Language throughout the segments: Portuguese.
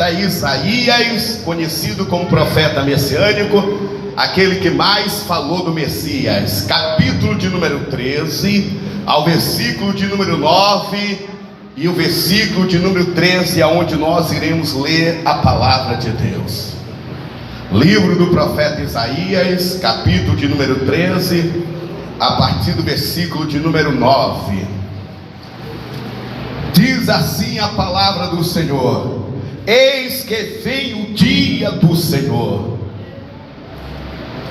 profeta Isaías, conhecido como profeta messiânico, aquele que mais falou do Messias, capítulo de número 13, ao versículo de número 9, e o versículo de número 13, aonde nós iremos ler a palavra de Deus. Livro do profeta Isaías, capítulo de número 13, a partir do versículo de número 9. Diz assim a palavra do Senhor: eis que vem o dia do Senhor,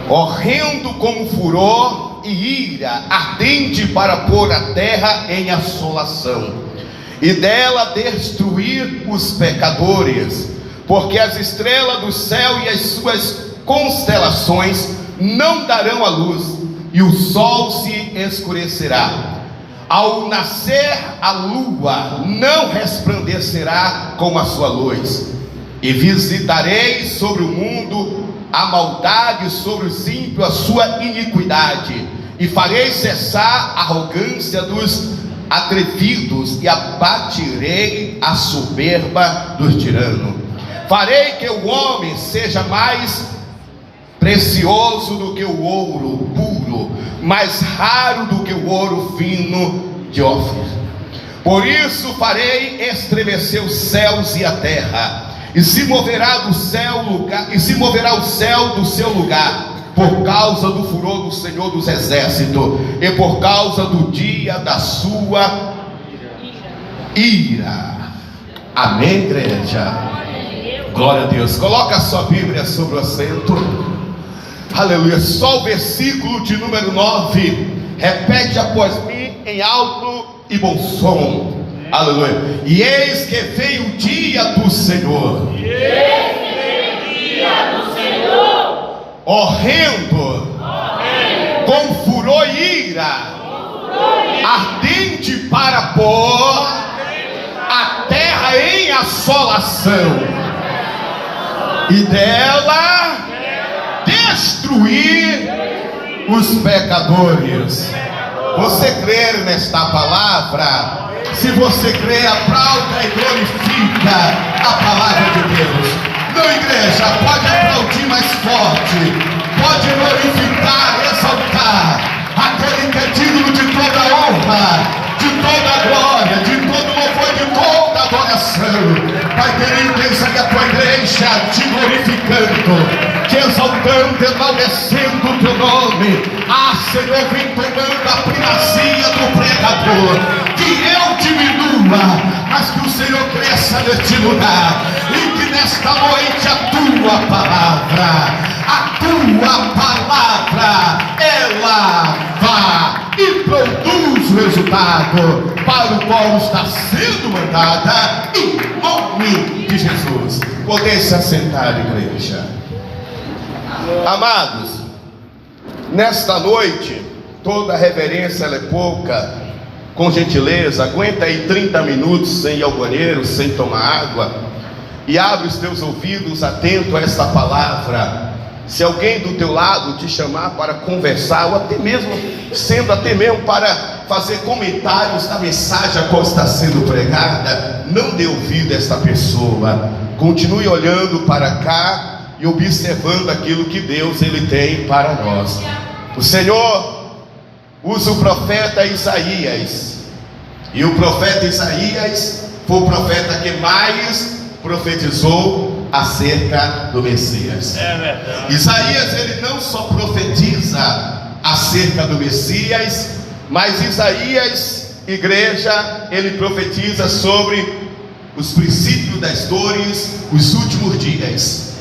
horrendo como furor e ira, ardente para pôr a terra em assolação, e dela destruir os pecadores, porque as estrelas do céu e as suas constelações não darão a luz, e o sol se escurecerá. Ao nascer a lua não resplandecerá com a sua luz, e visitarei sobre o mundo a maldade, sobre os ímpios a sua iniquidade, e farei cessar a arrogância dos atrevidos, e abatirei a soberba dos tiranos. Farei que o homem seja mais precioso do que o ouro puro, mais raro do que o ouro fino de Ofir. Por isso farei estremecer os céus e a terra, e se moverá do céu lugar, e se moverá o céu do seu lugar, por causa do furor do Senhor dos exércitos, e por causa do dia da sua ira. Amém, igreja? Glória a Deus. Coloca a sua Bíblia sobre o assento. Aleluia. Só o versículo de número 9. Repete após mim em alto e bom som. Aleluia. E eis que vem o dia do Senhor. E eis que vem o dia do Senhor. Horrendo, com furor e ira, ardente para pôr a terra em assolação, e dela destruir os pecadores. Você crê nesta palavra? Se você crê, aplauda e glorifica a palavra de Deus. Não, igreja, pode aplaudir mais forte, pode glorificar, exaltar aquele que é digno de toda honra, de toda glória, de todo louvor, de toda adoração. Pai querido, Deus, aí a tua igreja te glorificando, te exaltando, enaltecendo o teu nome. Ah, Senhor, vem tomando a primazia do pregador, que eu diminua, mas que o Senhor cresça neste lugar, e que nesta noite a tua palavra, ela vá e produz o resultado para o qual está sendo mandada, em nome de Jesus. Poder se assentar, igreja. Amados, nesta noite, toda reverência ela é pouca. Com gentileza, aguenta aí 30 minutos sem ir ao banheiro, sem tomar água, e abre os teus ouvidos atento a esta palavra. Se alguém do teu lado te chamar para conversar, ou até mesmo para fazer comentários da mensagem a qual está sendo pregada, não dê ouvido a esta pessoa. Continue olhando para cá e observando aquilo que Deus ele tem para nós. O Senhor usa o profeta Isaías, e o profeta Isaías foi o profeta que mais profetizou acerca do Messias. É verdade. Isaías ele não só profetiza acerca do Messias, mas Isaías, igreja, ele profetiza sobre os princípios das dores, os últimos dias.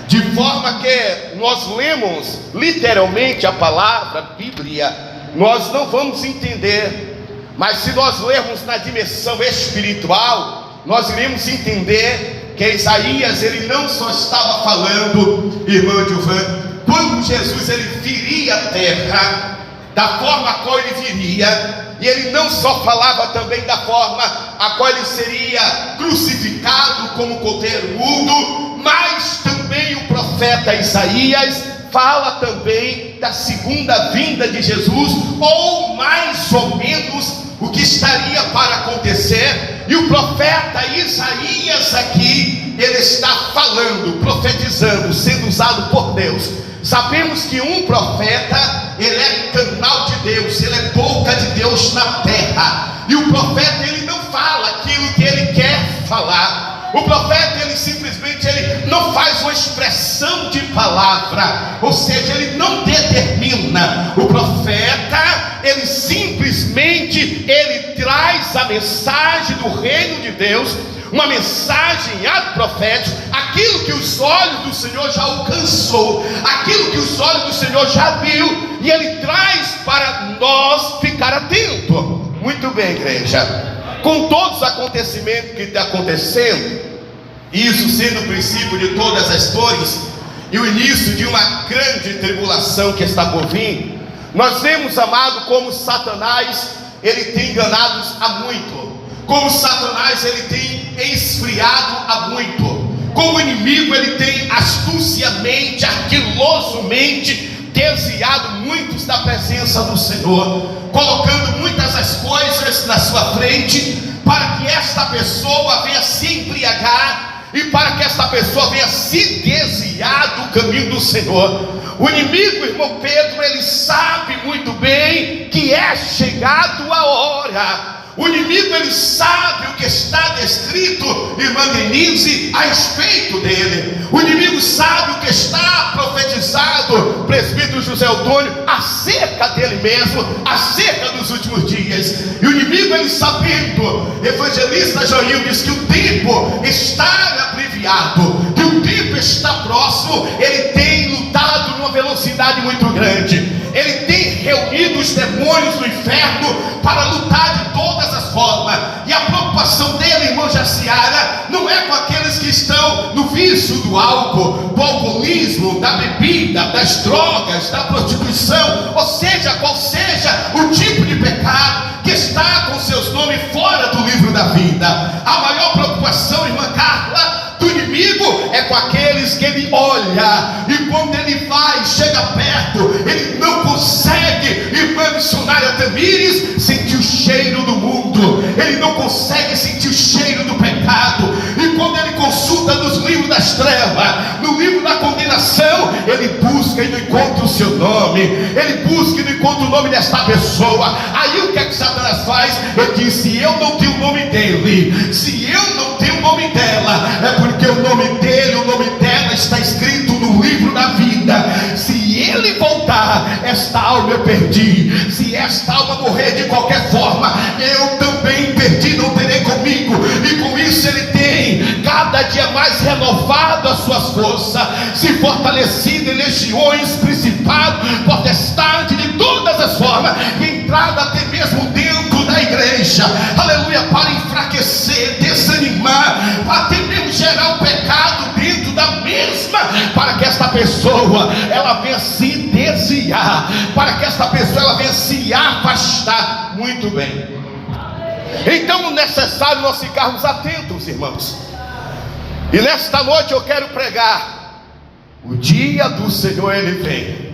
De forma que nós lemos literalmente a palavra, a Bíblia, nós não vamos entender, mas se nós lermos na dimensão espiritual, nós iremos entender que Isaías ele não só estava falando, irmão Gilvan, quando Jesus ele viria à terra, da forma a qual ele viria, e ele não só falava também da forma a qual ele seria crucificado como cordeiro mudo, mas também o profeta Isaías fala também da segunda vinda de Jesus, ou mais ou menos o que estaria para acontecer. E o profeta Isaías aqui, ele falando, profetizando, sendo usado por Deus. Sabemos que um profeta, ele é canal de Deus, ele é boca de Deus na terra. E o profeta, ele não fala aquilo que ele quer falar. O profeta, ele simplesmente não faz uma expressão de palavra, ou seja, ele não determina. O profeta, ele simplesmente traz a mensagem do reino de Deus, uma mensagem ato profético, aquilo que os olhos do Senhor já alcançou, aquilo que os olhos do Senhor já viu, e ele traz para nós ficar atento. Muito bem, igreja. Com todos os acontecimentos que está acontecendo, isso sendo o princípio de todas as dores e o início de uma grande tribulação que está por vir, nós vemos, amado, como Satanás, ele tem enganado a muito, como Satanás, ele tem esfriado a muito, como o inimigo, ele tem astuciamente, arquilosamente desviado muitos da presença do Senhor, colocando muitas das coisas na sua frente, para que esta pessoa venha se embriagar, e para que esta pessoa venha se desviar do caminho do Senhor. O inimigo, irmão Pedro, ele sabe muito bem que é chegado a hora. O inimigo, ele sabe o que está descrito, irmã Denise, a respeito dele. O inimigo sabe o que está profetizado, presbítero José Antônio, acerca dele mesmo, acerca dos últimos dias. E o inimigo, ele sabendo, evangelista Joel diz que o tempo está abreviado, que o tempo está próximo. Ele tem lutado numa velocidade muito grande. Ele tem reunido os demônios do inferno para lutar de todas as formas. E a preocupação dele, irmão Jaciara, não é com aqueles que estão no vício do álcool, do alcoolismo, da bebida, das drogas, da prostituição, ou seja, qual seja o tipo de pecado que está com seus nomes fora do livro da vida. A maior preocupação, irmã Carla, do inimigo é com aqueles que ele olha, e quando ele vai, chega perto, ele não consegue, irmã missionária Tamires, sentir o cheiro do mundo, ele não consegue sentir o cheiro do pecado. E quando ele consulta nos livros das trevas, no livro da condenação, ele busca e não encontra o seu nome, ele busca e não encontra o nome desta pessoa. Aí o que é que Satanás faz? Ele diz: se eu não tenho o nome dele, se eu não tenho o nome dela, é porque o nome dele, o nome dela está escrito no livro da vida. Se ele voltar, esta alma eu perdi. Se esta alma morrer de qualquer forma, eu também perdi, não terei comigo. E com isso ele tem cada dia mais renovado as suas forças, se fortalecido em legiões, principados, potestade de todas as formas, entrado até mesmo dentro da igreja, aleluia, para enfraquecer, desanimar, para até mesmo gerar o pecado dentro da mesma, para que esta pessoa ela venha se desviar, para que esta pessoa ela venha se afastar. Muito bem. Então é necessário nós ficarmos atentos, irmãos. E nesta noite eu quero pregar: o dia do Senhor ele vem.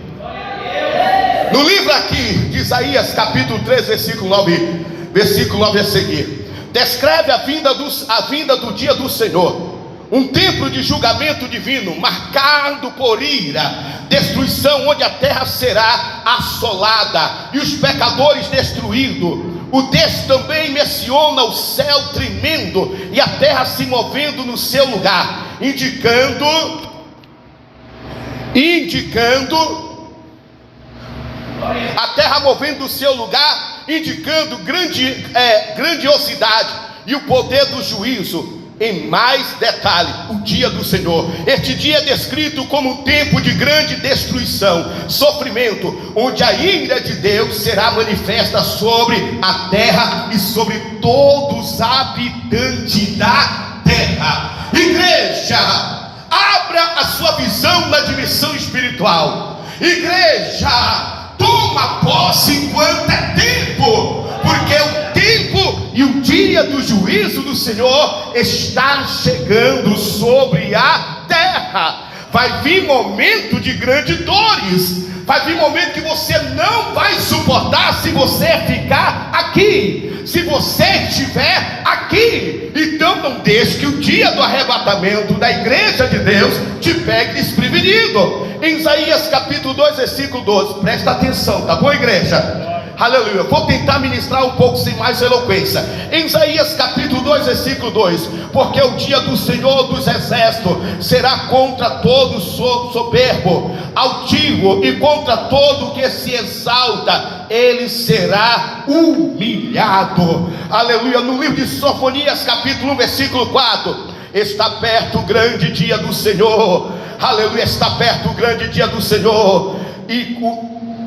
No livro aqui de Isaías capítulo 3 versículo 9 a seguir, descreve a vinda do dia do Senhor, um tempo de julgamento divino, marcado por ira, destruição, onde a terra será assolada e os pecadores destruídos. O texto também menciona o céu tremendo e a terra se movendo no seu lugar, indicando a terra movendo o seu lugar, indicando grandiosidade e o poder do juízo. Em mais detalhe, o dia do Senhor. Este dia é descrito como um tempo de grande destruição, sofrimento, onde a ira de Deus será manifesta sobre a terra e sobre todos os habitantes da terra. Igreja, abra a sua visão na dimensão espiritual. Igreja, toma posse enquanto é tempo, porque o tempo e o dia do juízo do Senhor está chegando sobre a terra. Vai vir momento de grandes dores, Vai vir um momento que você não vai suportar se você ficar aqui, se você estiver aqui. Então não deixe que o dia do arrebatamento da igreja de Deus te pegue desprevenido. Em Isaías capítulo 2, versículo 12, presta atenção, tá bom, igreja? Aleluia, vou tentar ministrar um pouco sem mais eloquência. Em Isaías capítulo 2, versículo 2: porque o dia do Senhor dos exércitos será contra todo soberbo, altivo, e contra todo que se exalta, ele será humilhado. Aleluia. No livro de Sofonias capítulo 1, versículo 4: está perto o grande dia do Senhor. Aleluia, está perto o grande dia do Senhor,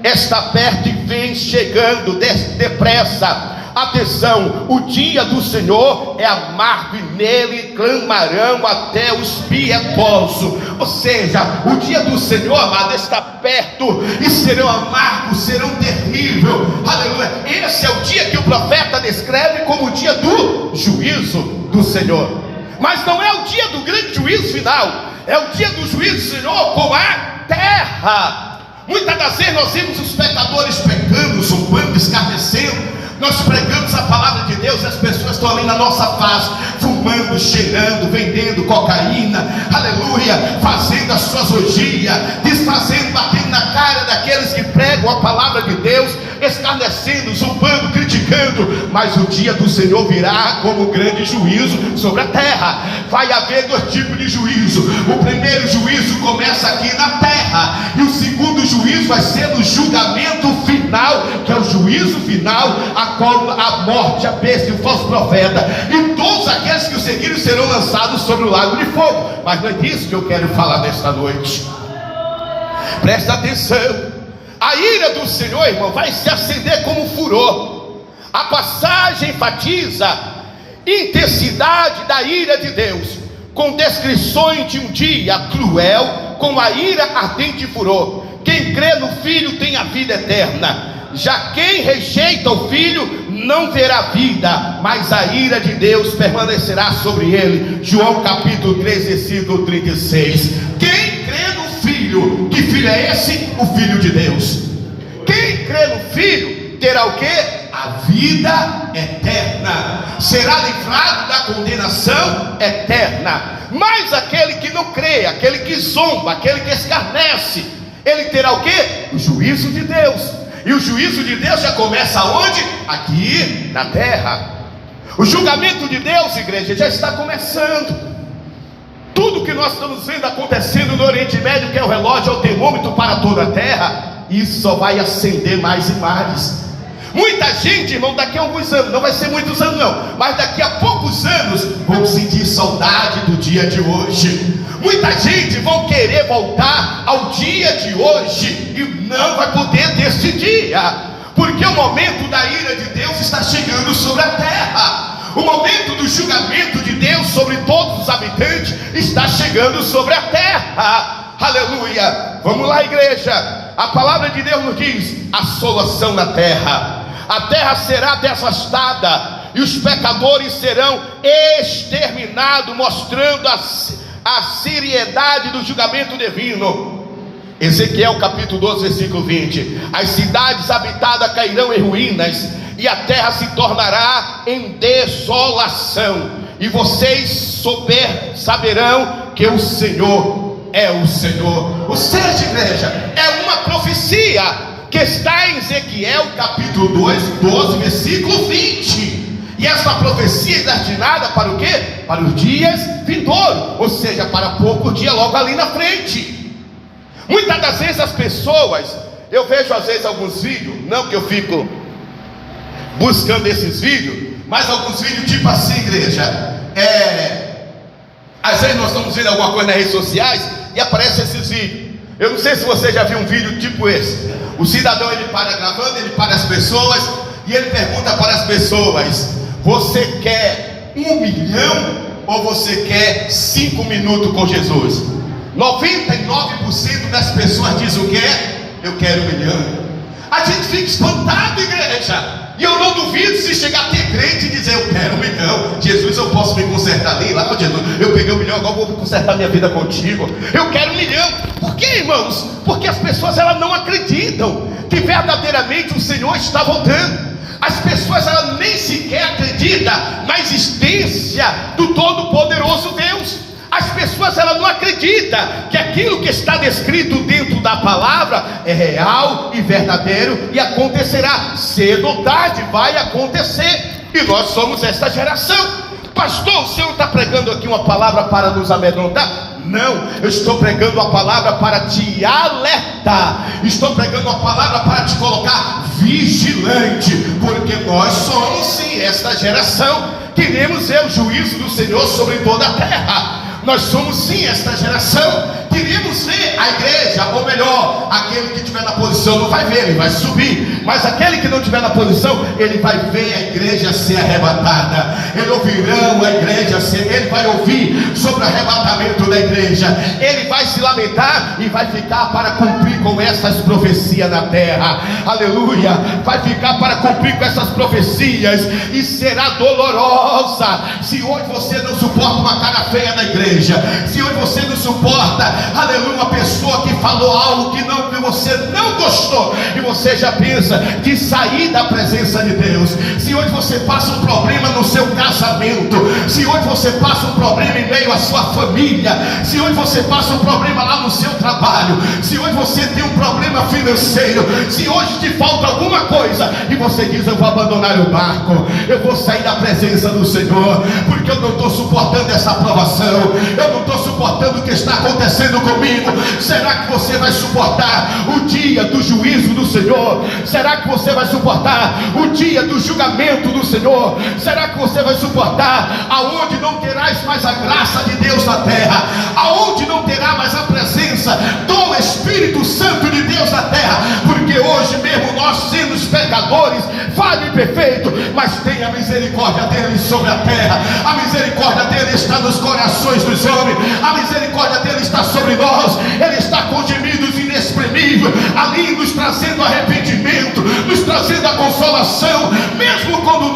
está perto e vem chegando depressa. Atenção, o dia do Senhor é amargo e nele clamarão até os piedosos. Ou seja, o dia do Senhor, amado, está perto e serão amargos, serão terríveis. Aleluia. Esse é o dia que o profeta descreve como o dia do juízo do Senhor. Mas não é o dia do grande juízo final, é o dia do juízo do Senhor com a terra. Muitas das vezes nós vemos os pecadores pecando, zombando, escarnecendo. Nós pregamos a palavra de Deus e as pessoas estão ali na nossa face, fumando, cheirando, vendendo cocaína, aleluia, fazendo as suas orgias, desfazendo, batendo na cara daqueles que pregam a palavra de Deus, escarnecendo, zombando, criticando. Mas o dia do Senhor virá como grande juízo sobre a terra. Vai haver dois tipos de juízo. O primeiro juízo começa aqui na terra, e o segundo juízo vai ser no julgamento final, que é o juízo final, a qual a morte, a besta e o falso profeta e todos aqueles que o seguirem serão lançados sobre o lago de fogo. Mas não é disso que eu quero falar nesta noite. Presta atenção. A ira do Senhor, irmão, vai se acender como furor. A passagem enfatiza intensidade da ira de Deus, com descrições de um dia cruel, com a ira ardente e furor. Quem crê no Filho tem a vida eterna. Já quem rejeita o Filho não verá vida, mas a ira de Deus permanecerá sobre ele. João capítulo 3, versículo 36. Quem crê no Filho, que Filho é esse? O Filho de Deus. Quem crê no Filho terá o que? A vida eterna. Será livrado da condenação eterna. Mas aquele que não crê, aquele que zomba, aquele que escarnece, ele terá o que? O juízo de Deus. E o juízo de Deus já começa onde? Aqui na terra. O julgamento de Deus, igreja, já está começando. Tudo que nós estamos vendo acontecendo no Oriente Médio, que é o relógio, é o termômetro para toda a terra, isso só vai acender mais e mais. Muita gente, irmão, daqui a alguns anos, não vai ser muitos anos não, mas daqui a poucos anos vão sentir saudade do dia de hoje. Muita gente vão querer voltar ao dia de hoje e não vai poder ter esse dia, porque o momento da ira de Deus está chegando sobre a terra. O momento do julgamento de Deus sobre todos os habitantes está chegando sobre a terra. Aleluia. Vamos lá, igreja. A palavra de Deus nos diz: assolação na terra. A terra será devastada e os pecadores serão exterminados, mostrando a seriedade do julgamento divino. Ezequiel capítulo 12, versículo 20: as cidades habitadas cairão em ruínas e a terra se tornará em desolação, e vocês saberão que o Senhor é o Senhor. Ou seja, igreja, é uma profecia que está em Ezequiel capítulo 2, 12, versículo 20. E essa profecia é destinada para o quê? Para os dias vindouros, ou seja, para pouco dia logo ali na frente. Muitas das vezes as pessoas, eu vejo às vezes alguns vídeos, não que eu fico buscando esses vídeos, mas alguns vídeos tipo assim, igreja, às vezes nós estamos vendo alguma coisa nas redes sociais e aparecem esses vídeos. Eu não sei se você já viu um vídeo tipo esse. O cidadão, ele para gravando, ele para as pessoas e ele pergunta para as pessoas: você quer 1 milhão ou você quer 5 minutos com Jesus? 99% das pessoas dizem o quê? Eu quero 1 milhão. A gente fica espantado, igreja. E eu não duvido se chegar a ter crente e dizer: eu quero 1 milhão. Jesus, eu posso me consertar ali? Lá com Jesus, eu peguei 1 milhão milhão, agora eu vou consertar minha vida contigo. Eu quero 1 milhão. Por quê, irmãos? Porque as pessoas elas não acreditam que verdadeiramente o Senhor está voltando. As pessoas elas nem sequer acreditam na existência do Todo-Poderoso Deus. As pessoas elas não acreditam que aquilo que está descrito dentro da palavra é real e verdadeiro e acontecerá. Cedo ou tarde vai acontecer. E nós somos esta geração. Pastor, o senhor está pregando aqui uma palavra para nos amedrontar? Não, eu estou pregando a palavra para te alertar. Estou pregando a palavra para te colocar vigilante, porque nós somos sim esta geração. Queremos ver o juízo do Senhor sobre toda a terra. Nós somos sim esta geração. Queremos ver a igreja, ou melhor, aquele que estiver na posição não vai ver, ele vai subir. Mas aquele que não estiver na posição, ele vai ver a igreja ser arrebatada. Ele ouvirão a igreja ser, ele vai ouvir sobre o arrebatamento da igreja. Ele vai se lamentar e vai ficar para cumprir com essas profecias na terra. Aleluia! Vai ficar para cumprir com essas profecias. E será dolorosa. Se hoje você não suporta uma cara feia na igreja, se hoje você não suporta, aleluia, uma pessoa que falou algo que você não gostou, e você já pensa de sair da presença de Deus. Se hoje você passa um problema no seu casamento, se hoje você passa um problema em meio à sua família, se hoje você passa um problema lá no seu trabalho, se hoje você tem um problema financeiro, se hoje te falta alguma coisa e você diz: eu vou abandonar o barco, eu vou sair da presença do Senhor, porque eu não estou suportando essa aprovação, eu não estou suportando o que está acontecendo comigo. Será que você vai suportar o dia do juízo do Senhor? Será que você vai suportar o dia do julgamento do Senhor? Será que você vai suportar aonde não terás mais a graça de Deus na terra, aonde não terá mais a presença do Espírito Santo de Deus na terra? Porque hoje mesmo nós, sendo os pecadores, falho e perfeito, mas tem a misericórdia dele sobre a terra. A misericórdia dele está nos corações dos homens, a misericórdia dele está sobre nós. Ele está com gemidos inexprimíveis ali, nos trazendo arrependimento, nos trazendo a consolação, mesmo quando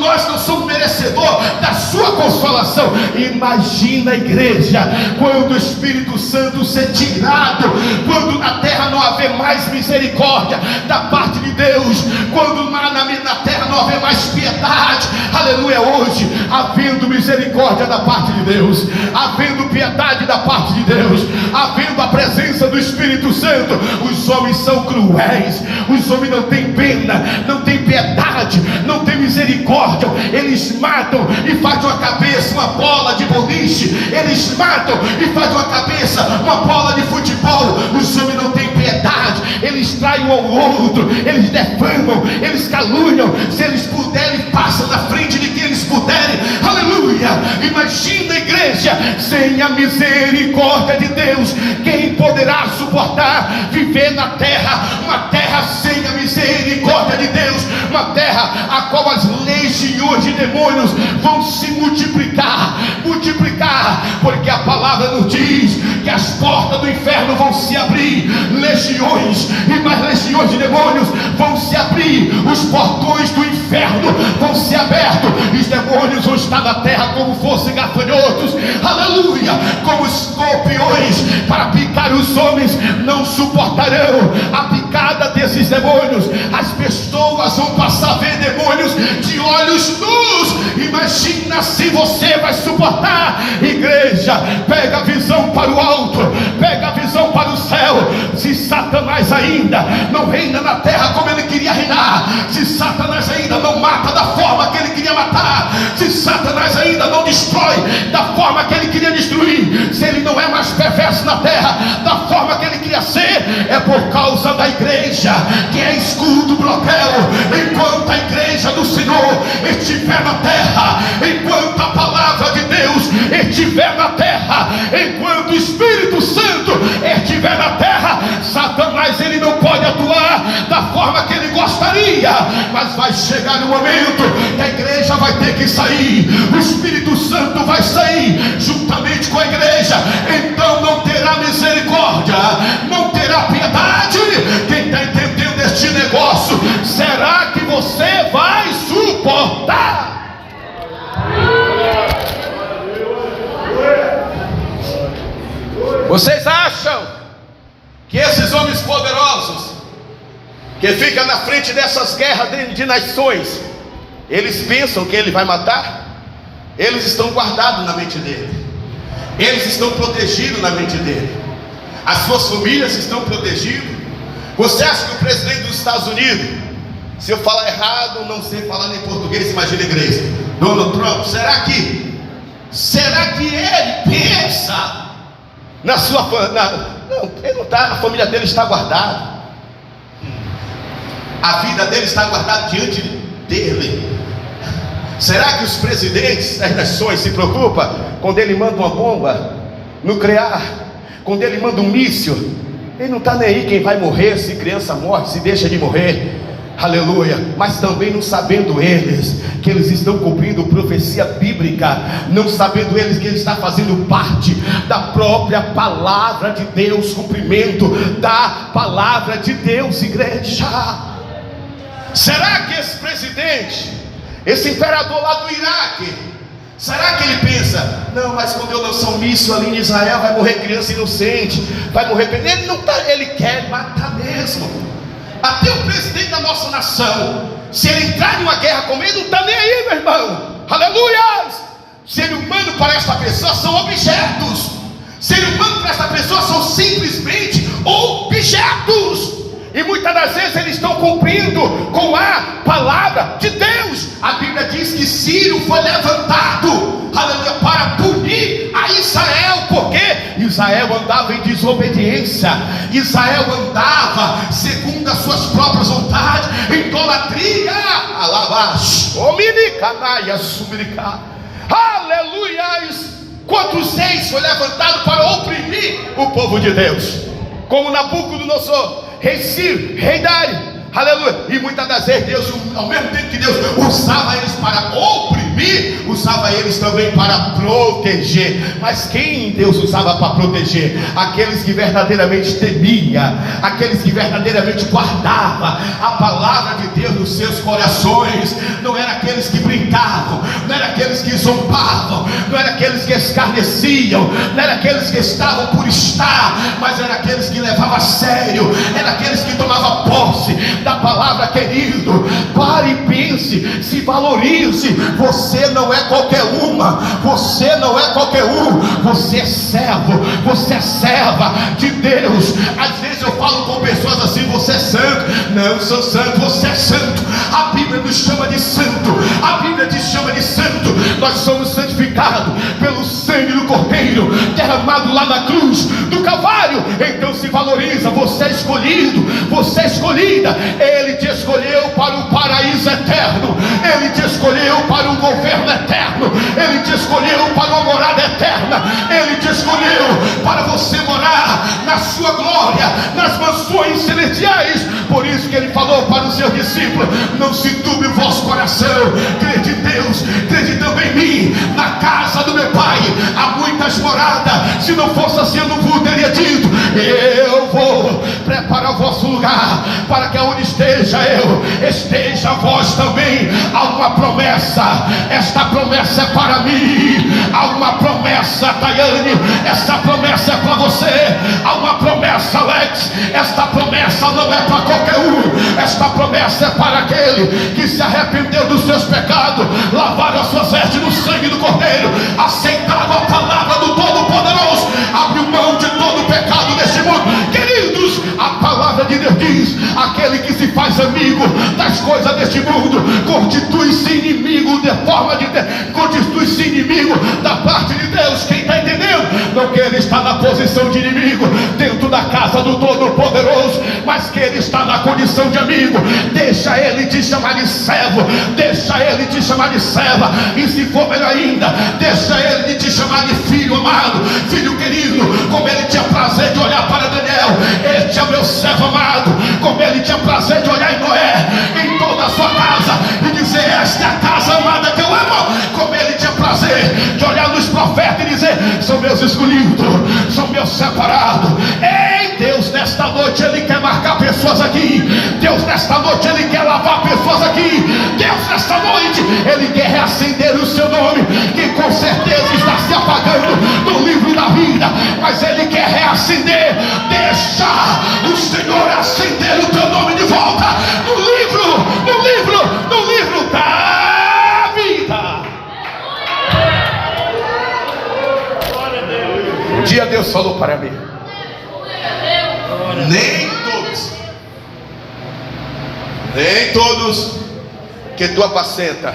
nós não somos merecedores da sua consolação. Imagina a igreja quando o Espírito Santo ser tirado, quando na terra não haver mais misericórdia da parte de Deus, quando na terra não haver mais piedade. Aleluia! Hoje, havendo misericórdia da parte de Deus, havendo piedade da parte de Deus, havendo a presença do Espírito Santo, os homens são cruéis, os homens não têm pena, não têm piedade, não têm misericórdia. Eles matam e fazem uma cabeça uma bola de boliche, eles matam e fazem uma cabeça uma bola de futebol. Os homens não têm piedade, eles traem um ao outro, eles defamam, eles caluniam. Se eles puderem, passam na frente de quem eles puderem. Aleluia! Imagina a igreja sem a misericórdia de Deus. Quem poderá suportar viver na terra, uma terra sem a misericórdia de Deus, uma terra a qual as legiões de demônios vão se multiplicar, porque a palavra nos diz que as portas do inferno vão se abrir, legiões e mais legiões de demônios vão se abrir, os portões do inferno vão ser abertos, os demônios vão estar na terra como fossem gafanhotos, aleluia, como escorpiões para picar os homens. Não suportarão a picada desses demônios. As pessoas vão passar a ver demônios de olhos nus. Imagina se você vai suportar. Igreja, pega a visão para o alto, pega a visão para o céu. Se Satanás ainda não reina na terra como ele queria reinar, se Satanás ainda não mata da forma que ele queria matar, se Satanás ainda não destrói da forma que ele queria destruir, se ele não é mais perverso na terra da forma que ele queria ser, é por causa da igreja, que é escudo, broquel. Enquanto a igreja do Senhor estiver na terra, enquanto a palavra de Deus estiver na terra, enquanto o Espírito Santo estiver na terra, Satanás ele não pode atuar da forma que ele gostaria. Mas vai chegar um momento que a igreja vai ter que sair, o Espírito Santo vai sair juntamente com a igreja. Então não terá misericórdia, não terá piedade. Quem está entendendo este negócio, será que você vai suportar? Vocês acham que esses homens poderosos que ficam na frente dessas guerras de nações, eles pensam que ele vai matar? Eles estão guardados na mente dele, eles estão protegidos na mente dele, as suas famílias estão protegidas. Você acha que o presidente dos Estados Unidos, se eu falar errado, não sei falar em português, imagina a igreja, Donald Trump, será que ele pensa na sua família? Não, ele não está, a família dele está guardada, a vida dele está guardada diante dele. Será que os presidentes das nações se preocupam quando ele manda uma bomba nuclear, quando ele manda um míssil? Ele não está nem aí quem vai morrer, se criança morre, se deixa de morrer, aleluia. Mas também não sabendo eles que eles estão cumprindo profecia bíblica, não sabendo eles que ele está fazendo parte da própria palavra de Deus, cumprimento da palavra de Deus, igreja. Será que esse presidente, esse imperador lá do Iraque, será que ele pensa, não, mas quando eu lançar um míssil ali em Israel, vai morrer criança inocente, vai morrer... Ele não tá, ele quer matar mesmo. Até o presidente da nossa nação, se ele entrar em uma guerra com ele, não está nem aí, meu irmão, aleluia. Ser humano para esta pessoa são objetos, ser humano para esta pessoa são simplesmente objetos. E muitas das vezes eles estão cumprindo com a palavra de Deus. A Bíblia diz que Ciro foi levantado, aleluia, para punir a Israel, porque Israel andava em desobediência, Israel andava segundo as suas próprias vontades, em idolatria, aleluia. Quantos reis foi levantado para oprimir o povo de Deus, como Nabucodonosor, rei Ciro, rei Dário, aleluia. E muitas das vezes Deus, ao mesmo tempo que Deus usava eles para oprimir, usava eles também para proteger. Mas quem Deus usava para proteger? Aqueles que verdadeiramente temia, aqueles que verdadeiramente guardavam a palavra de Deus nos seus corações. Não eram aqueles que brincavam, não eram aqueles que zombavam, não eram aqueles que escarneciam, não eram aqueles que estavam por estar, mas eram aqueles que levavam a sério, eram aqueles que tomavam posse da palavra. Querido, pare e pense, se valorize. Você não é qualquer uma, você não é qualquer um, você é servo, você é serva de Deus. Às vezes eu falo com pessoas assim, você é santo. Não sou santo, você é santo. A Bíblia nos chama de santo, a Bíblia te chama de santo. Nós somos santificados pelo sangue do Cordeiro derramado lá na cruz do Calvário. Então se valoriza, você é escolhido, você é escolhida. Ele te escolheu para o paraíso eterno, ele te escolheu para o governo eterno, ele te escolheu para uma morada eterna, ele te escolheu para você morar na sua glória, nas mansões celestiais. Por isso que ele falou para os seus discípulos: não se turbe o vosso coração, crede em Deus, crede também em mim. Na casa do meu pai há muitas moradas, se não fosse assim eu não teria dito: eu vou preparar o vosso lugar, para que onde esteja eu, esteja vós também. Há uma promessa, esta promessa é para mim. Há uma promessa, Tayane, essa promessa é para você. Há uma promessa, Alex, esta promessa não é para qualquer um. Esta promessa é para aquele que se arrependeu dos seus pecados, lavaram as suas vestes no sangue do Cordeiro, aceitaram a palavra do Todo-Poderoso, abriu mão de todo o pecado deste mundo. Queridos, a palavra de Deus diz: aquele que se faz amigo das coisas deste mundo constitui-se inimigo de forma de Deus, constitui-se inimigo da parte de Deus. Quem está entendendo? Não que ele está na posição de inimigo dentro da casa do Todo-Poderoso, mas que ele está na condição de amigo. Deixa ele te chamar de servo, deixa ele te chamar de serva, e se for melhor ainda, deixa ele te chamar de filho amado, filho querido. Como ele tinha prazer de olhar para Daniel, este é meu servo amado. Como ele tinha prazer de olhar em Noé, em toda a sua casa, e dizer: esta é a casa amada que eu amo. Como ele tinha prazer de olhar nos profetas e dizer: são meus escolhidos, são meus separados. Ei, Deus nesta noite ele quer marcar pessoas aqui. Deus nesta noite ele quer lavar pessoas aqui. Deus nesta noite ele quer reacender o seu nome, que com certeza está se apagando no livro da vida, mas ele quer reacender Um dia Deus falou para mim: nem todos que tu apacenta.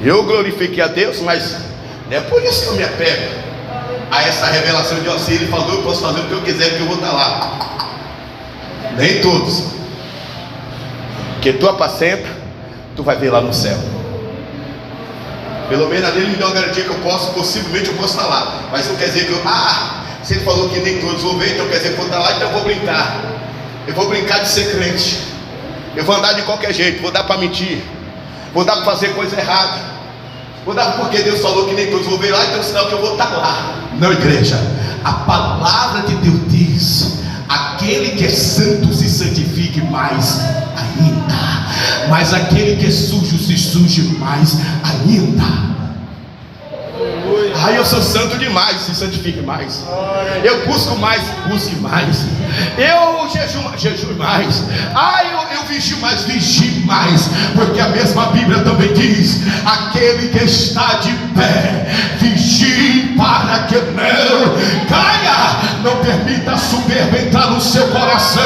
Eu glorifiquei a Deus, mas não é por isso que eu me apego a essa revelação de assim, ele falou: eu posso fazer o que eu quiser, que eu vou estar lá. Nem todos que tu apacenta, tu vai ver lá no céu. Pelo menos ali ele me deu uma garantia que eu posso, possivelmente eu posso estar lá. Mas não quer dizer que eu, se ele falou que nem todos vão ver, então quer dizer que eu vou estar lá, então eu vou brincar. Eu vou brincar de ser crente. Eu vou andar de qualquer jeito, vou dar para mentir, vou dar para fazer coisa errada, vou dar porque Deus falou que nem todos vão ver lá, então é sinal que eu vou estar lá. Não, igreja, a palavra de Deus diz: aquele que é santo se santifique mais ainda, mas aquele que é sujo se suje mais ainda. Eu sou santo demais, se santifique mais. Eu busco mais, busque mais. Eu jejuo mais. Eu vigio mais, vigie mais. Porque a mesma Bíblia também diz: aquele que está de pé, vigie para que não caia. Não permita a soberba entrar no seu coração.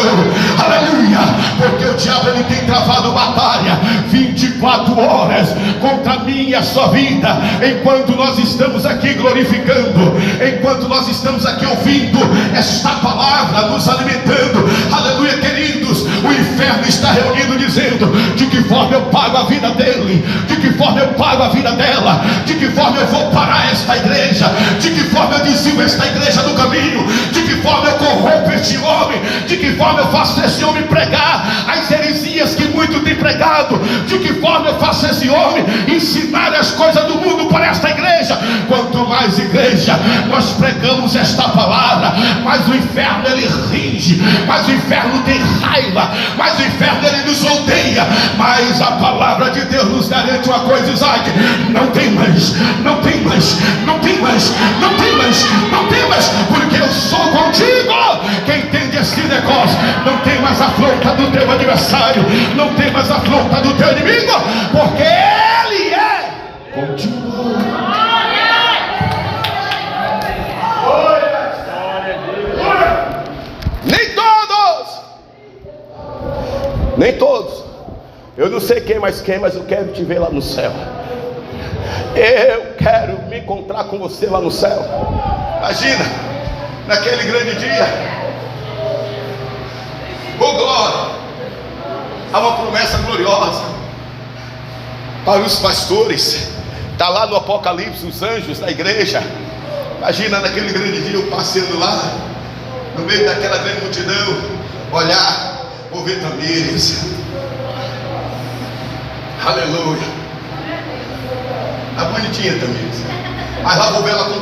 Aleluia. Porque o diabo ele tem travado batalha 24 horas contra mim e a sua vida. Enquanto nós estamos aqui glorificando, enquanto nós estamos aqui ouvindo esta palavra, nos alimentando, aleluia, queridos, o inferno está reunido dizendo: de que forma eu pago a vida dele, de que forma eu pago a vida dela, de que forma eu vou parar esta igreja, de que forma eu desvio esta igreja do caminho, de que forma eu corrompo este homem, de que forma eu faço esse homem pregar as heresias que muito tem pregado, de que forma eu faço esse homem ensinar as coisas do mundo para esta igreja. Quanto mais igreja nós pregamos esta palavra, mais o inferno ele ringe, mais o inferno tem raiva, mais o inferno ele nos odeia. Mas a palavra de Deus nos garante uma coisa, Isaac: não tem mais, não tem mais, não tem mais, não tem mais, não tem mais, porque eu sou contigo. Quem entende esse negócio, não tem mais a afronta do teu adversário, não tem mais a afronta do teu inimigo, porque ele é contigo. Nem todos. Eu não sei quem, mas eu quero te ver lá no céu. Eu quero me encontrar com você lá no céu. Imagina, naquele grande dia. Glória. Há uma promessa gloriosa para os pastores. Está lá no Apocalipse, os anjos da igreja. Imagina naquele grande dia eu passeando lá, no meio daquela grande multidão, olhar, vou ver Tamires. Aleluia. Tá bonitinha Tamires, mas lá vou ver ela com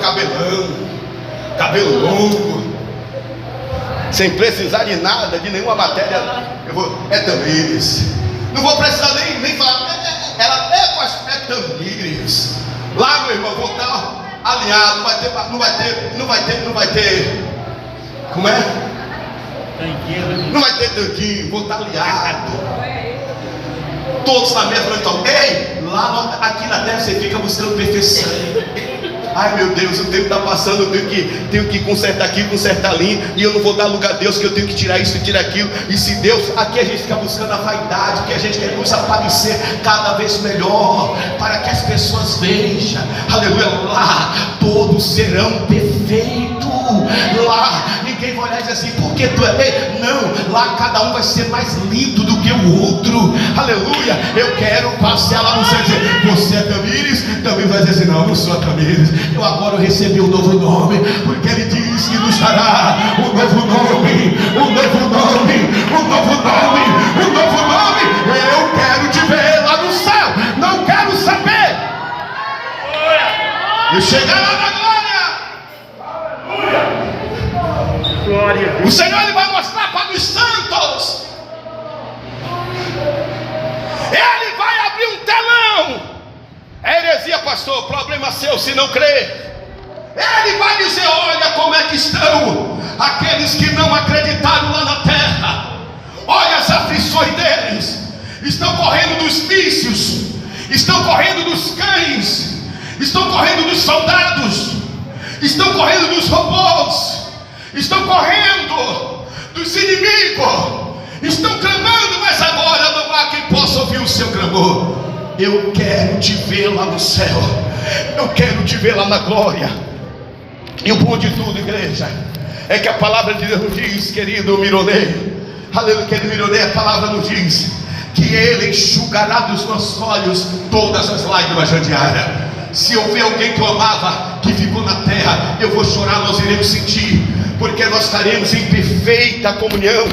cabelo longo, sem precisar de nada, de nenhuma matéria. Eu vou, é Tamires. Não vou precisar nem falar. Ela é Tamires. Lá, meu irmão, vou estar alinhado. Não vai ter. Como é? Não vai ter tanquinho, vou estar aliado. Todos na mesma então. Ei, aqui na terra você fica buscando perfeição. Ai meu Deus, o tempo está passando, eu tenho que consertar aqui, consertar ali, e eu não vou dar lugar a Deus, que eu tenho que tirar isso e tirar aquilo. E se Deus, aqui a gente fica buscando a vaidade, que a gente quer nos aparecer cada vez melhor, para que as pessoas vejam, aleluia, lá todos serão perfeitos. Lá ninguém vai olhar e dizer assim: por que tu é? Não, lá cada um vai ser mais lindo do que o outro. Aleluia. Eu quero passear lá no céu e dizer: você é Tamires? Tamires vai dizer assim: não, não sou a Tamires. Eu agora recebi um novo nome, porque ele diz que nos dará um novo nome, um novo nome, um novo nome, um novo nome. Eu quero te ver lá no céu. Não quero saber e chegar lá na glória. O Senhor ele vai mostrar para os santos. Ele vai abrir um telão. É heresia, pastor, problema seu se não crer. Ele vai dizer: olha como é que estão aqueles que não acreditaram lá na terra. Olha as aflições deles. Estão correndo dos vícios, estão correndo dos cães, estão correndo dos soldados, estão correndo dos robôs, estão correndo dos inimigos, estão clamando, mas agora não há quem possa ouvir o seu clamor. Eu quero te ver lá no céu, eu quero te ver lá na glória. E o bom de tudo, igreja, é que a palavra de Deus nos diz, querido Mironei, aleluia, querido Mironei, a palavra nos diz que Ele enxugará dos nossos olhos todas as lágrimas diárias. Se eu ver alguém que eu amava, que ficou na terra, eu vou chorar, nós iremos sentir, porque nós estaremos em perfeita comunhão,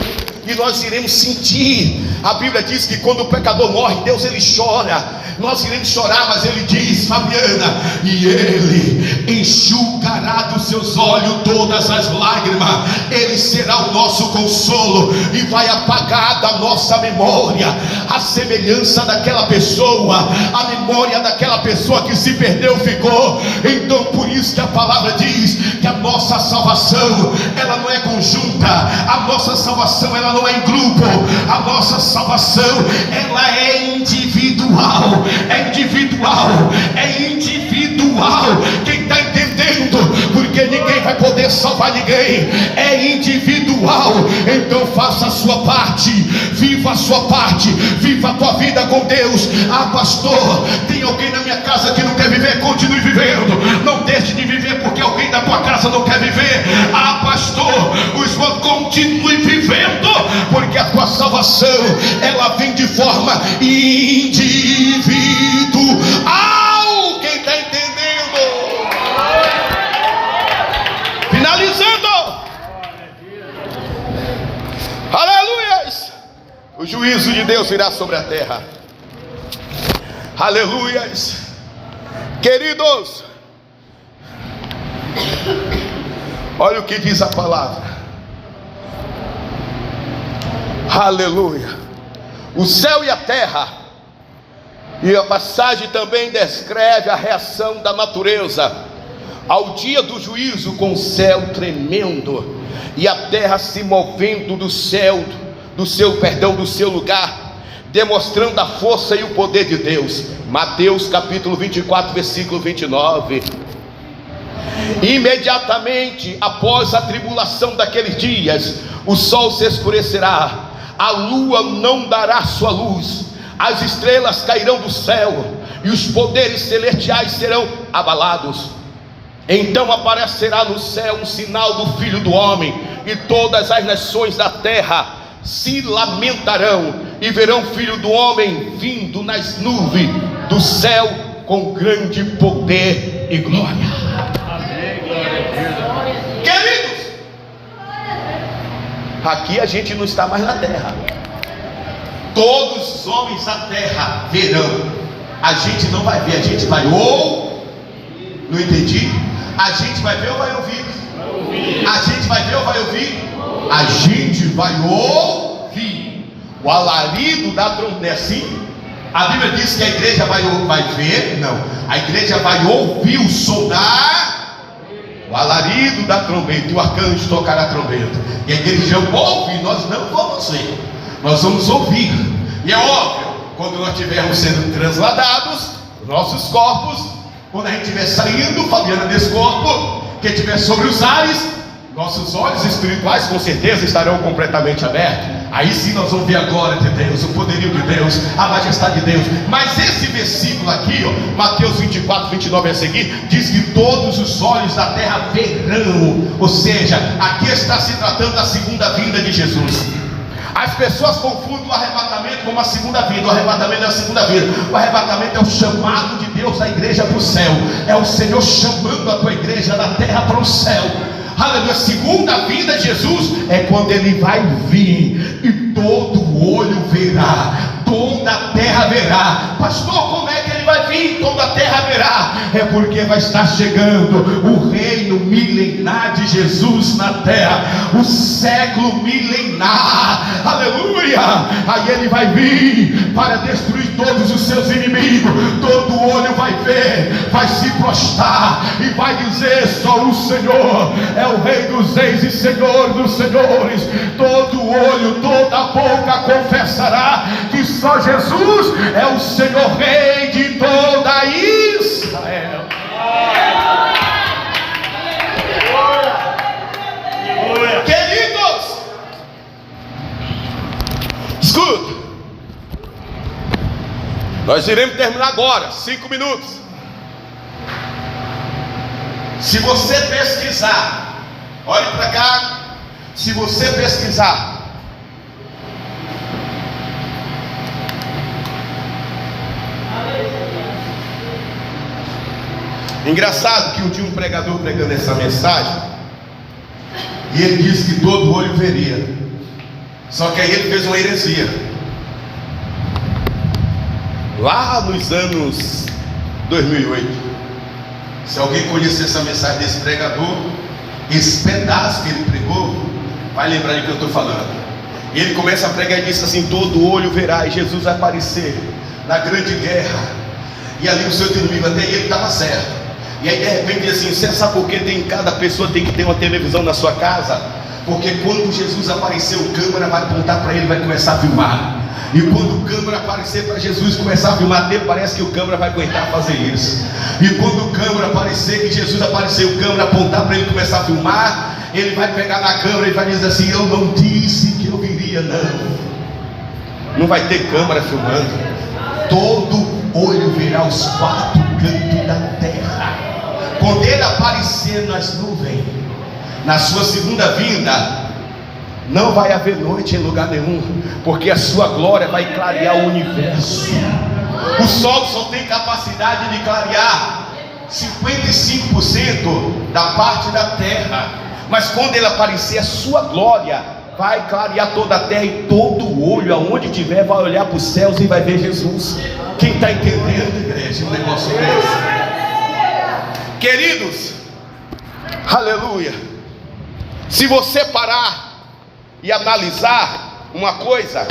e nós iremos sentir. A Bíblia diz que quando o pecador morre, Deus ele chora. Nós iremos chorar, mas ele diz, Fabiana, e Ele enxugará dos seus olhos todas as lágrimas. Ele será o nosso consolo e vai apagar da nossa memória a semelhança daquela pessoa, a memória daquela pessoa que se perdeu ficou. Então por isso que a palavra diz que a nossa salvação, ela não é conjunta, a nossa salvação ela não é em grupo, a nossa salvação ela é individual. É individual, é individual. Quem está entendendo? Porque ninguém vai poder salvar ninguém. É individual. Então faça a sua parte, viva a sua parte, viva a tua vida com Deus. Ah, pastor, tem alguém na minha casa que não quer viver? Continue vivendo. Não deixe de viver porque alguém da tua casa não quer viver. Ah, pastor, o Senhor continue vivendo, porque a tua salvação ela vem de forma individual. Quem está entendendo? Finalizando, aleluias, o juízo de Deus virá sobre a terra. Aleluias, queridos, olha o que diz a palavra. Aleluia. O céu e a terra, e a passagem também descreve a reação da natureza ao dia do juízo, com o céu tremendo e a terra se movendo do seu lugar, demonstrando a força e o poder de Deus. Mateus capítulo 24, versículo 29. Imediatamente após a tribulação daqueles dias, o sol se escurecerá, a lua não dará sua luz, as estrelas cairão do céu e os poderes celestiais serão abalados. Então aparecerá no céu um sinal do Filho do Homem, e todas as nações da terra se lamentarão e verão o Filho do Homem vindo nas nuvens do céu com grande poder e glória. Amém, glória a Deus. Queridos, aqui a gente não está mais na terra. Todos os homens da terra verão. A gente não vai ver, a gente vai ou... Não entendi? A gente vai ver ou vai ouvir? A gente vai ver ou vai ouvir? A gente vai ouvir o alarido da trombeta. Assim, a Bíblia diz que a igreja vai ver. Não, a igreja vai ouvir o som o alarido da trombeta, e o arcanjo tocará a trombeta, e a igreja ouve. Nós não vamos ver, nós vamos ouvir. E é óbvio, quando nós estivermos sendo transladados, nossos corpos, quando a gente estiver saindo, Fabiana, desse corpo, que estiver sobre os ares, nossos olhos espirituais com certeza estarão completamente abertos. Aí sim nós vamos ver a glória de Deus, o poderio de Deus, a majestade de Deus. Mas esse versículo aqui, Mateus 24, 29 a seguir, diz que todos os olhos da terra verão. Ou seja, aqui está se tratando da segunda vinda de Jesus. As pessoas confundem o arrebatamento com a segunda vinda. O arrebatamento é a segunda vinda. O arrebatamento é o chamado de Deus da igreja para o céu. É o Senhor chamando a tua igreja da terra para o céu. Aleluia. Segunda vinda de Jesus é quando Ele vai vir e todo olho verá, toda a terra verá. Pastor, como é que Ele vai vir? Toda a terra verá. É porque vai estar chegando o reino milenar de Jesus na terra, o século milenar. Aleluia. Aí Ele vai vir para destruir todos os seus inimigos. Todo olho vai ver, vai se prostrar e vai dizer: só o Senhor é o Rei dos reis e Senhor dos senhores. Todo olho, toda boca confessará que só Jesus é o Senhor Rei de toda Israel. Nós iremos terminar agora, 5 minutos. Se você pesquisar, olhe para cá. Se você pesquisar, engraçado que um dia um pregador pregando essa mensagem, e ele disse que todo olho veria. Só que aí ele fez uma heresia. Lá nos anos 2008. Se alguém conhecer essa mensagem desse pregador, esse pedaço que ele pregou, vai lembrar de que eu estou falando. E ele começa a pregar e diz assim: todo olho verá, e Jesus vai aparecer na grande guerra, e ali o seu inimigo, até ele estava certo. E aí de repente diz assim: você sabe por que cada pessoa tem que ter uma televisão na sua casa? Porque quando Jesus aparecer, o câmera vai apontar para ele, vai começar a filmar. E quando o câmera aparecer para Jesus começar a filmar, até parece que o câmera vai aguentar fazer isso. E quando o câmera aparecer, que Jesus aparecer, o câmera apontar para ele começar a filmar, ele vai pegar na câmera e vai dizer assim: eu não disse que eu viria, não. Não vai ter câmera filmando. Todo olho verá os 4 cantos da terra. Quando ele aparecer nas nuvens, na sua segunda vinda, não vai haver noite em lugar nenhum, porque a sua glória vai clarear o universo. O sol só tem capacidade de clarear 55% da parte da terra, mas quando ele aparecer, a sua glória vai clarear toda a terra, e todo olho aonde estiver vai olhar para os céus e vai ver Jesus. Quem está entendendo, igreja, um negócio desse? Queridos, aleluia. Se você parar e analisar uma coisa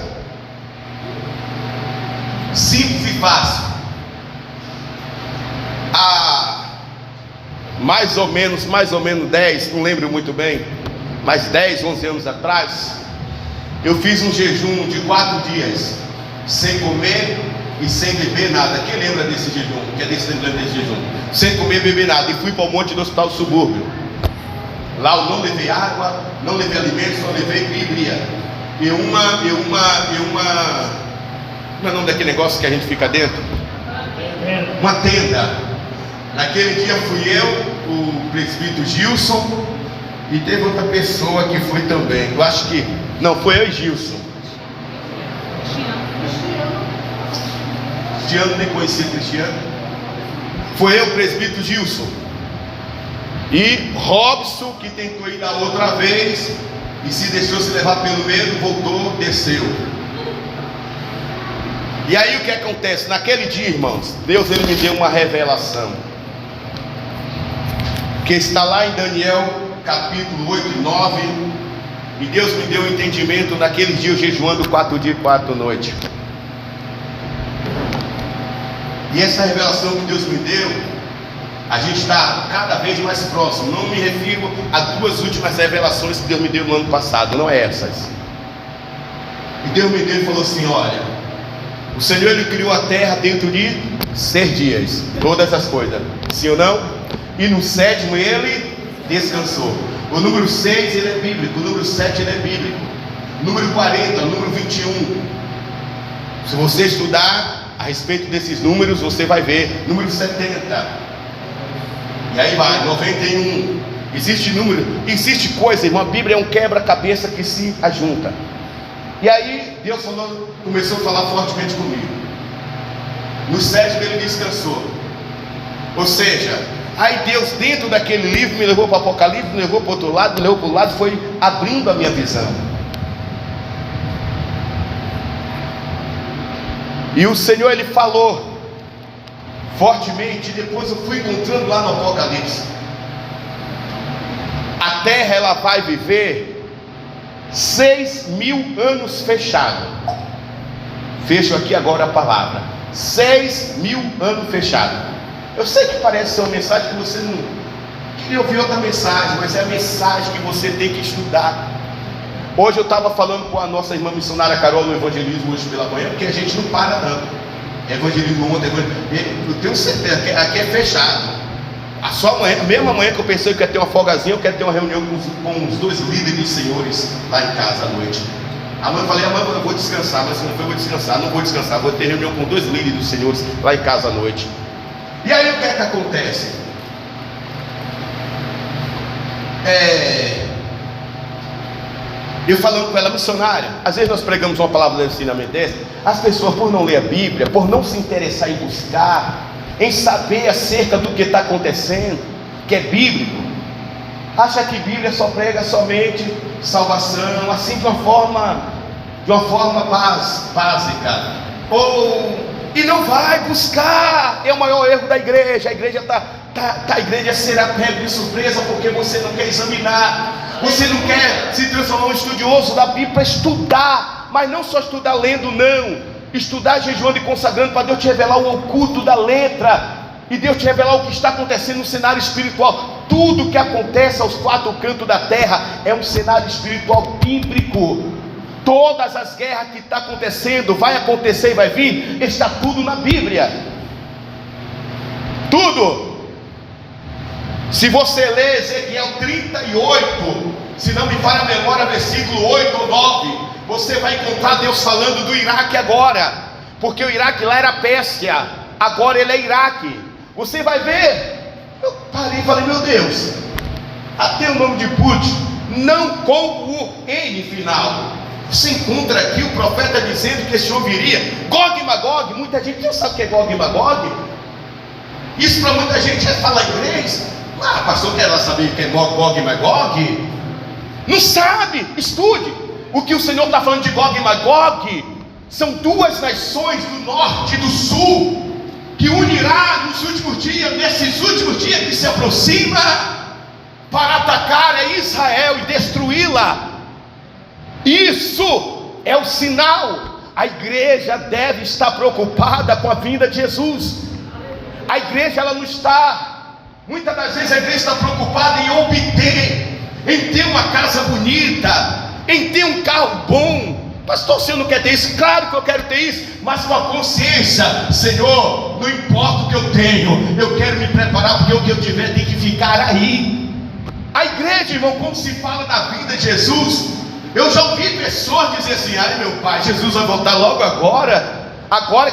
simples e fácil, há mais ou menos 10, não lembro muito bem, mas 10, 11 anos atrás, eu fiz um jejum de 4 dias, sem comer e sem beber nada. Quem lembra desse jejum? Quem é desse jejum? Sem comer e beber nada. E fui para o monte do Hospital Subúrbio. Lá eu não levei água, não levei alimentos, só levei Bíblia. E uma. Como é o nome daquele negócio que a gente fica dentro? Uma tenda. Naquele dia fui eu, o presbítero Gilson, e teve outra pessoa que foi também. Eu acho que. Não, foi eu e Gilson. Cristiano, nem conhecia Cristiano. Foi eu, o presbítero Gilson. E Robson, que tentou ir da outra vez e se deixou se levar pelo medo, voltou, desceu. E aí o que acontece? Naquele dia, irmãos, Deus ele me deu uma revelação, que está lá em Daniel capítulo 8 e 9. E Deus me deu um entendimento naquele dia, eu jejuando 4 dias e 4 noites. E essa revelação que Deus me deu, a gente está cada vez mais próximo. Não me refiro a 2 últimas revelações que Deus me deu no ano passado, não é essas. E Deus me deu e falou assim: olha, o Senhor ele criou a terra dentro de 6 dias, todas as coisas, sim ou não? E no 7º ele descansou. O número 6 ele é bíblico, o número 7 ele é bíblico, o número 40, o número 21. Se você estudar a respeito desses números, você vai ver número 70, e aí vai 91. Existe número, existe coisa, irmão. A Bíblia é um quebra-cabeça que se ajunta. E aí Deus começou a falar fortemente comigo. No 7º ele descansou. Ou seja, aí Deus dentro daquele livro me levou para o Apocalipse, me levou para o outro lado, me levou para o lado, foi abrindo a minha visão. E o Senhor ele falou fortemente. Depois eu fui encontrando lá no Apocalipse, a terra ela vai viver 6.000 anos fechado. Fecho aqui agora a palavra, 6.000 anos fechado. Eu sei que parece ser uma mensagem que você não queria ouvir outra mensagem, mas é a mensagem que você tem que estudar. Hoje eu estava falando com a nossa irmã missionária Carol no evangelismo hoje pela manhã, porque a gente não para não. Evangelismo ontem, eu tenho certeza que aqui é fechado. A sua manhã, a mesma manhã que eu pensei que ia ter uma folgazinha, eu quero ter uma reunião com os 2 líderes dos senhores lá em casa à noite. A mãe falei, mãe, eu vou descansar, mas se não for, eu vou descansar. Não vou descansar, vou ter reunião com 2 líderes dos senhores lá em casa à noite. E aí o que é que acontece? Eu falando com ela, missionária, às vezes nós pregamos uma palavra de ensinamento dessa, as pessoas, por não ler a Bíblia, por não se interessar em buscar, em saber acerca do que está acontecendo, que é bíblico, acha que Bíblia só prega somente salvação, assim de uma forma básica, e não vai buscar. É o maior erro da igreja. A igreja a igreja será pega de surpresa, porque você não quer examinar, você não quer se transformar em um estudioso da Bíblia para estudar, mas não só estudar lendo, não, estudar jejuando e consagrando, para Deus te revelar o oculto da letra, e Deus te revelar o que está acontecendo no cenário espiritual. Tudo que acontece aos 4 cantos da terra é um cenário espiritual bíblico. Todas as guerras que estão acontecendo, vai acontecer e vai vir, está tudo na Bíblia. Tudo. Se você ler Ezequiel 38, se não me falha a memória, versículo 8 ou 9, você vai encontrar Deus falando do Iraque agora, porque o Iraque lá era Pérsia, agora ele é Iraque. Você vai ver. Eu parei e falei, meu Deus, até o nome de Putin, não com o N final. Você encontra aqui o profeta dizendo que esse Senhor viria, Gog e Magog. Muita gente não sabe o que é Gog e Magog. Isso para muita gente é falar inglês. Pastor, quer ela saber o que é Gog e Magog? Não sabe, estude. O que o Senhor está falando de Gog e Magog são 2 nações do norte e do sul, que unirá nos últimos dias, nesses últimos dias que se aproxima, para atacar a Israel e destruí-la. Isso é o sinal. A igreja deve estar preocupada com a vinda de Jesus. A igreja, ela não está, muitas das vezes a igreja está preocupada em obter, em ter uma casa bonita, em ter um carro bom. Pastor, você não quer ter isso? Claro que eu quero ter isso, mas com a consciência, Senhor, não importa o que eu tenho, eu quero me preparar, porque o que eu tiver tem que ficar aí. A igreja, irmão, quando se fala da vinda de Jesus, eu já ouvi pessoas dizer assim, ai meu pai, Jesus vai voltar logo agora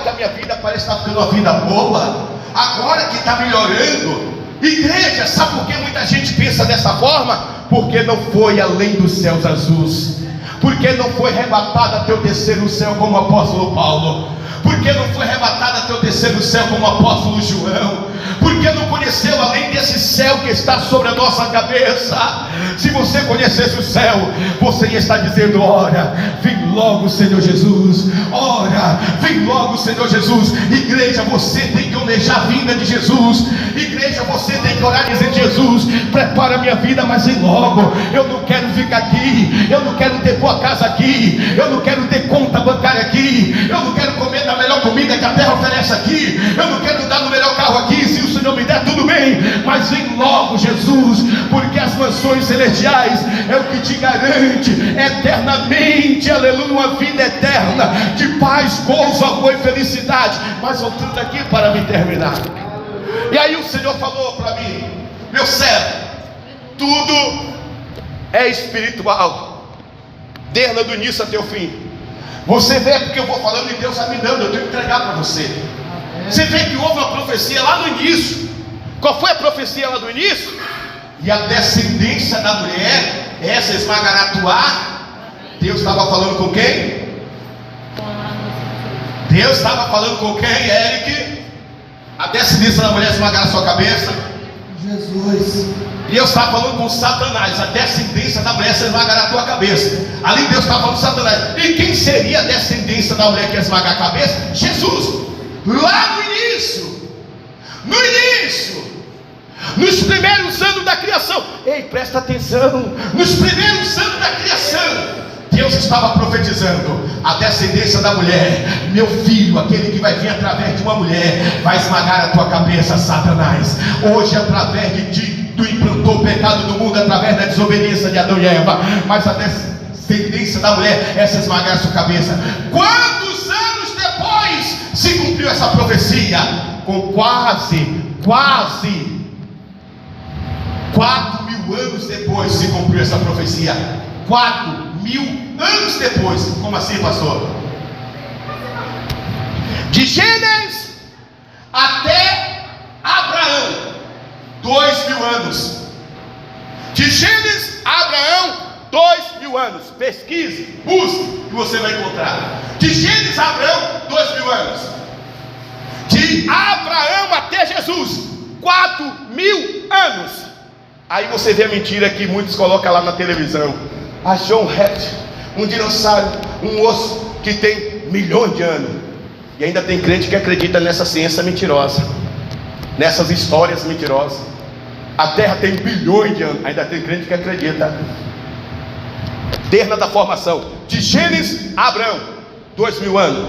que a minha vida parece estar ficando uma vida boa, agora que está melhorando. Igreja, sabe por que muita gente pensa dessa forma? Porque não foi além dos céus azuis, porque não foi arrebatada até o terceiro céu como o apóstolo Paulo, porque não foi arrebatada até o terceiro céu como o apóstolo João, porque não conheceu além desse céu que está sobre a nossa cabeça. Se você conhecesse o céu, você ia estar dizendo, ora, vem logo Senhor Jesus, ora, vem logo Senhor Jesus. Igreja, você tem que almejar a vinda de Jesus. Igreja, você tem que orar dizendo, Jesus, prepara a minha vida, mas vem logo. Eu não quero ficar aqui, eu não quero ter boa casa aqui, eu não quero ter conta bancária aqui, eu não quero comer da melhor comida que a terra oferece aqui, eu não quero andar no melhor carro aqui. Se o Senhor me der, tudo bem, mas vem logo Jesus, porque as mansões celestiais é o que te garante eternamente, aleluia, uma vida eterna de paz, gozo, amor e felicidade. Mas voltando aqui para me terminar, e aí o Senhor falou para mim, meu servo, tudo é espiritual, desde do início até o fim. Você vê, porque eu vou falando e Deus vai me dando, eu tenho que entregar para você. Você vê que houve uma profecia lá no início. Qual foi a profecia lá do início? E a descendência da mulher, essa esmagará tua. Deus estava falando com quem? Deus estava falando com quem, Eric? A descendência da mulher esmagará sua cabeça. Jesus. Deus estava falando com Satanás. A descendência da mulher esmagará a tua cabeça. Ali Deus estava falando com Satanás. E quem seria a descendência da mulher que esmagar a cabeça? Jesus. Lá no início, nos primeiros anos da criação. Ei, presta atenção. Nos primeiros anos da criação, Deus estava profetizando: a descendência da mulher, meu filho, aquele que vai vir através de uma mulher, vai esmagar a tua cabeça, Satanás. Hoje, através de ti, tu implantou o pecado do mundo, através da desobediência de Adão e Eva. Mas a descendência da mulher, essa esmagar a sua cabeça. Quantos anos depois se cumpriu essa profecia? Com quase 4.000 anos depois se cumpriu essa profecia. 4.000 4.000 anos depois. Como assim, pastor? De Gênesis até Abraão, 2.000 anos. De Gênesis a Abraão, 2.000 anos. Pesquise, busque, que você vai encontrar. De Gênesis a Abraão, 2.000 anos. De Abraão até Jesus, 4.000 anos. Aí você vê a mentira que muitos colocam lá na televisão. Achou um réptil, um dinossauro, um osso que tem milhões de anos. E ainda tem crente que acredita nessa ciência mentirosa, nessas histórias mentirosas. A terra tem bilhões de anos, ainda tem crente que acredita. Desde a formação, de Gênesis a Abraão, 2.000 anos.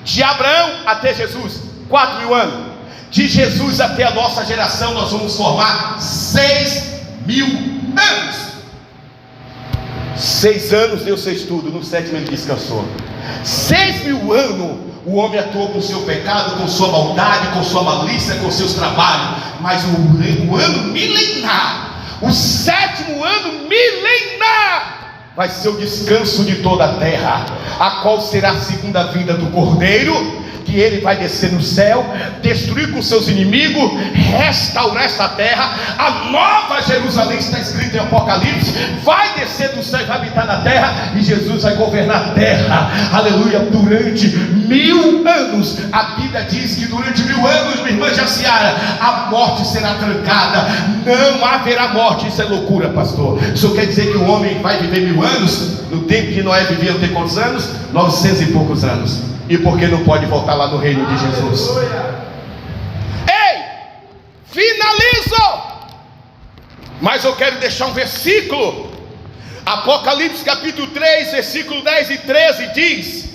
De Abraão até Jesus, 4.000 anos. De Jesus até a nossa geração, nós vamos formar 6.000 anos. 6 anos deu seu estudo, no 7º ele descansou. 6.000 anos o homem atuou com o seu pecado, com sua maldade, com sua malícia, com seus trabalhos. Mas o ano milenar, o 7º ano milenar, vai ser o descanso de toda a terra, a qual será a segunda vinda do Cordeiro, que ele vai descer no céu, destruir com seus inimigos, restaurar esta terra. A nova Jerusalém, está escrito em Apocalipse, vai descer do céu e vai habitar na terra, e Jesus vai governar a terra, aleluia, durante 1000 anos. A Bíblia diz que durante 1000 anos, minha irmã Jaciara, a morte será trancada, não haverá morte. Isso é loucura, pastor. Isso quer dizer que o homem vai viver 1000 anos? No tempo de Noé vivia, tem quantos anos? 900 e poucos anos. E por que não pode voltar lá no reino de Jesus? Ei, finalizo. Mas eu quero deixar um versículo. Apocalipse capítulo 3, versículo 10 e 13 diz: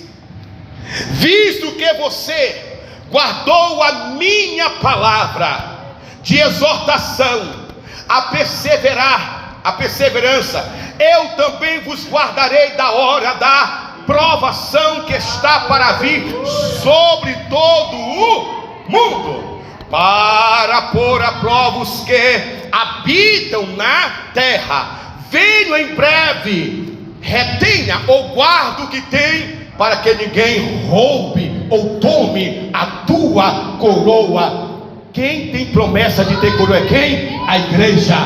visto que você guardou a minha palavra de exortação, a perseverança, eu também vos guardarei da hora da provação que está para vir sobre todo o mundo, para pôr a prova os que habitam na terra. Venho em breve, retenha ou guarde o que tem, para que ninguém roube ou tome a tua coroa. Quem tem promessa de ter coroa é quem? A igreja.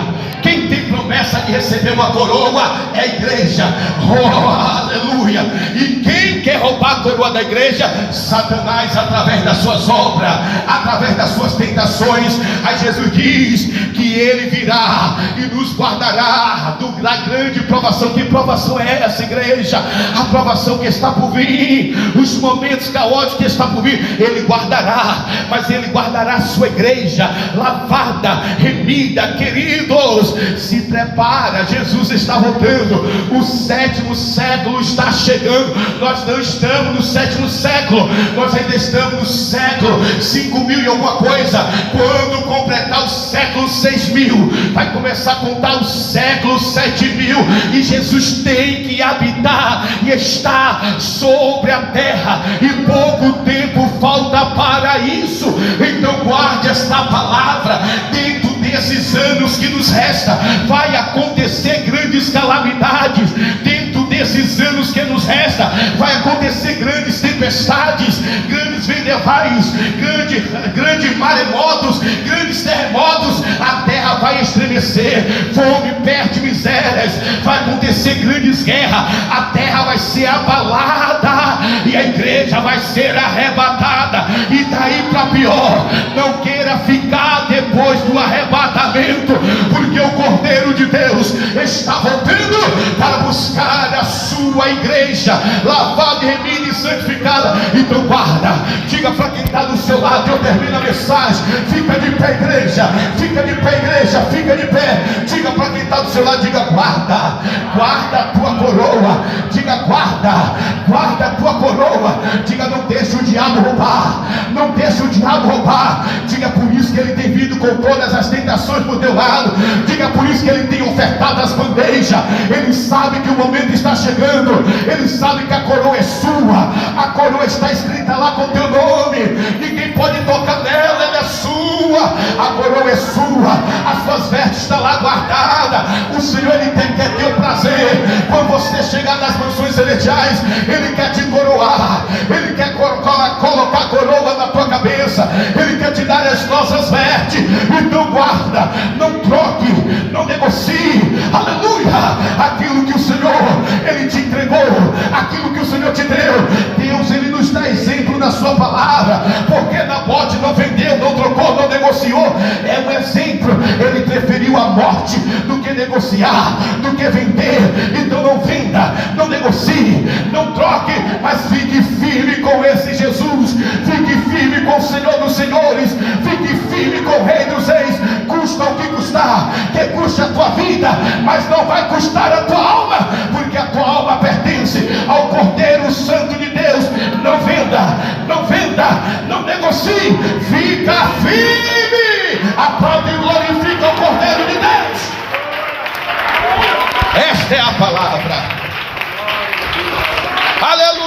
Quem tem promessa de receber uma coroa é a igreja. Oh, aleluia. E quem quer roubar a coroa da igreja? Satanás, através das suas obras, através das suas tentações. Aí Jesus diz que ele virá e nos guardará da grande provação. Que provação é essa, igreja? A provação que está por vir, os momentos caóticos que está por vir, ele guardará. Mas ele guardará a sua igreja lavada, remida. Queridos, se prepara, Jesus está voltando, o 7º século está chegando. Nós não estamos no 7º século, nós ainda estamos no século 5.000 e alguma coisa. Quando completar o século 6.000, vai começar a contar o século 7.000, e Jesus tem que habitar e estar sobre a terra, e pouco tempo falta para isso. Então guarde esta palavra. Dentro desses anos que nos resta, vai acontecer grandes calamidades. Dentro desses anos que nos resta, vai acontecer grandes tempestades, grandes vendavais, grandes maremotos, grandes terremotos. A terra vai estremecer, fome, peste, misérias, vai acontecer grandes guerras. A terra vai ser abalada e a igreja vai ser arrebatada. E daí para pior, não queira ficar depois do arrebatamento, porque o Cordeiro de Deus está voltando para buscar a sua igreja, lavada, remida e santificada. Então guarda, diga para quem está do seu lado, eu termino a mensagem, fica de pé, igreja, fica de pé, igreja, fica de pé. Diga para quem está do seu lado, diga: guarda, guarda a tua coroa. Diga: guarda, guarda a tua coroa. Diga: não deixe o diabo roubar, não deixe o diabo roubar. Diga: por isso que ele tem vindo com todas as tentações por teu lado. Diga: por isso que ele tem ofertado as bandejas. Ele sabe que o momento está chegando, ele sabe que a coroa é sua, a coroa está escrita lá com teu nome, ninguém pode tocar nela, ela é sua, a coroa é sua, as suas vestes estão lá guardadas. O Senhor, ele quer ter o prazer quando você você chegar nas mansões celestiais, Ele quer te coroar, Ele quer colocar coroa na tua cabeça, Ele quer te dar as nossas vestes. Então guarda, não troque, não negocie, aleluia, aquilo que o Senhor, Ele te entregou, aquilo que o Senhor te deu. Deus, Ele nos dá exemplo na sua palavra, porque Nabote não vendeu, não trocou, não negociou. É um exemplo. Ele preferiu a morte do que negociar, do que vender. Então não venda, não negocie, não troque, mas fique firme com esse Jesus, fique firme com o Senhor dos Senhores, fique firme com o Rei dos Reis. Custa o que custar, que custe a tua vida, mas não vai custar a tua alma, porque a tua alma pertence ao Cordeiro Santo de Deus. Não venda, não venda, não negocie, fica firme, aplaude e glorifica o Cordeiro de Deus. Esta é a palavra. Aleluia.